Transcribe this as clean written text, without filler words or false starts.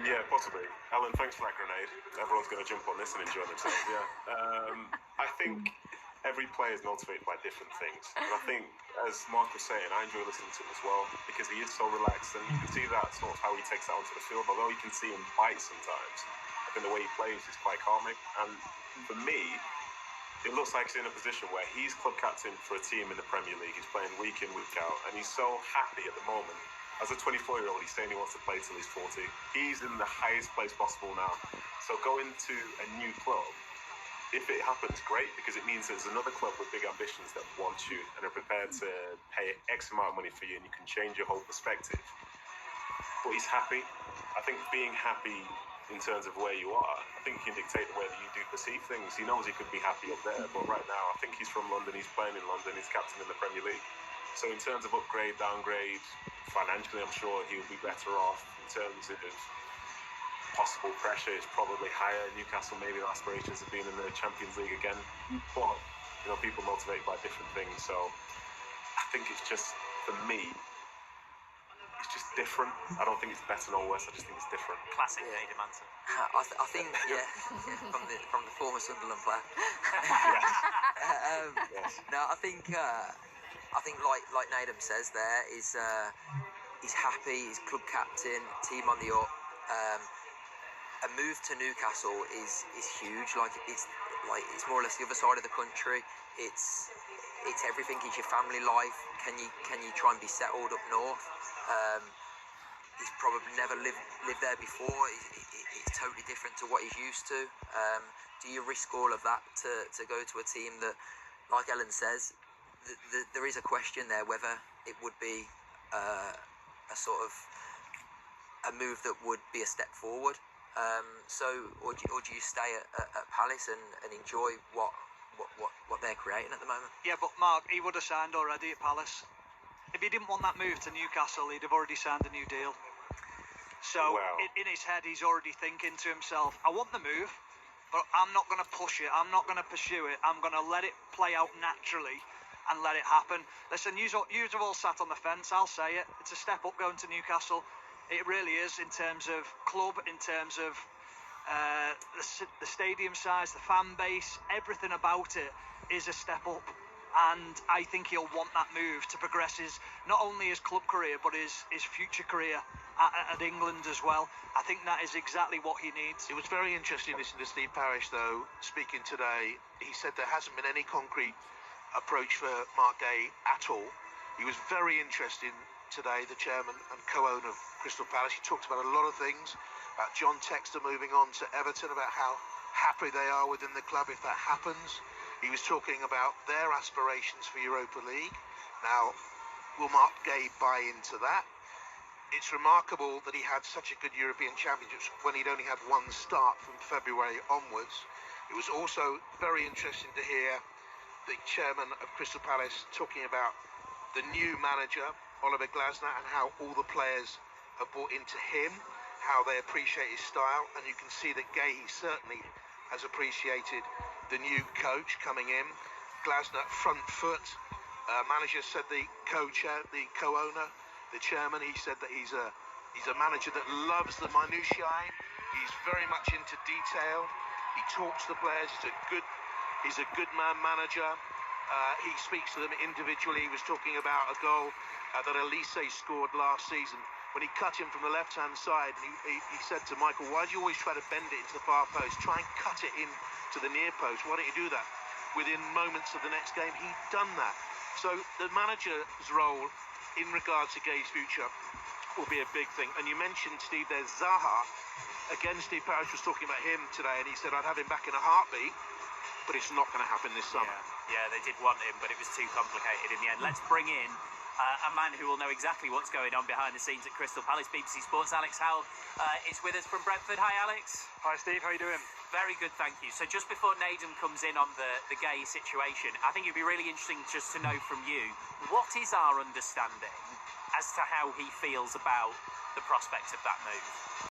Yeah, possibly. Alan, thanks for that grenade. Everyone's going to jump on this and enjoy themselves, yeah. I think every player is motivated by different things. And I think, as Mark was saying, I enjoy listening to him as well because he is so relaxed and you can see that sort of how he takes that onto the field. Although you can see him bite sometimes, I think the way he plays is quite calming. And for me, it looks like he's in a position where he's club captain for a team in the Premier League. He's playing week in, week out, and he's so happy at the moment. As a 24-year-old, he's saying he wants to play till he's 40. He's in the highest place possible now. So going to a new club, if it happens, great, because it means there's another club with big ambitions that want you and are prepared to pay X amount of money for you, and you can change your whole perspective. But he's happy. I think being happy in terms of where you are, I think can dictate the way that you do perceive things. He knows he could be happy up there, but right now, I think he's from London, he's playing in London, he's captain in the Premier League. So in terms of upgrade, downgrade, financially, I'm sure he'll be better off. In terms of possible pressure, it's probably higher. Newcastle, maybe their aspirations of being in the Champions League again. But, people motivate by different things. So I think it's just, for me, it's just different. I don't think it's better nor worse. I just think it's different. Classic Nader Manson. I think, from the former Sunderland player. Yes. No, I think like Nadem says there, he's happy, he's club captain, team on the up. A move to Newcastle is huge. It's more or less the other side of the country. It's everything. It's your family life. Can you try and be settled up north? He's probably never lived there before. It's totally different to what he's used to. Do you risk all of that to go to a team that, like Ellen says, there is a question there whether it would be a sort of a move that would be a step forward. Or do you stay at Palace and enjoy what they're creating at the moment? Yeah, but Mark, he would have signed already at Palace. If he didn't want that move to Newcastle, he'd have already signed a new deal. So Wow. in his head, he's already thinking to himself, I want the move, but I'm not going to push it. I'm not going to pursue it. I'm going to let it play out naturally and let it happen. Listen, you have all sat on the fence. I'll say it. It's a step up going to Newcastle. It really is, in terms of club, in terms of the stadium size, the fan base, everything about it is a step up. And I think he'll want that move to progress not only his club career, but his future career at England as well. I think that is exactly what he needs. It was very interesting listening to Steve Parish, though, speaking today. He said there hasn't been any concrete approach for Mark Gay at all. He was very interesting today, the chairman and co-owner of Crystal Palace. He talked about a lot of things, about John Textor moving on to Everton, about how happy they are within the club if that happens. He was talking about their aspirations for Europa League. Now, will Mark Gay buy into that? It's remarkable that he had such a good European Championships when he'd only had one start from February onwards. It was also very interesting to hear the chairman of Crystal Palace talking about the new manager, Oliver Glasner, and how all the players have bought into him, how they appreciate his style, and you can see that Gay certainly has appreciated the new coach coming in. Glasner front foot. Manager said the co-chair, the co-owner, the chairman, he said that he's a manager that loves the minutiae. He's very much into detail. He talks to the players. He's a good man manager. He speaks to them individually. He was talking about a goal that Elise scored last season when he cut him from the left-hand side. He said to Michael, why do you always try to bend it into the far post? Try and cut it in to the near post. Why don't you do that? Within moments of the next game, he'd done that. So the manager's role in regards to Gay's future will be a big thing. And you mentioned, Steve, there's Zaha. Again, Steve Parish was talking about him today, and he said, I'd have him back in a heartbeat, but it's not going to happen this summer. Yeah, they did want him, but it was too complicated in the end. Let's bring in a man who will know exactly what's going on behind the scenes at Crystal Palace. BBC Sports' Alex Howell is with us from Brentford. Hi, Alex. Hi, Steve. How are you doing? Very good, thank you. So just before Naden comes in on the Gay situation, I think it'd be really interesting just to know from you, what is our understanding as to how he feels about the prospect of that move?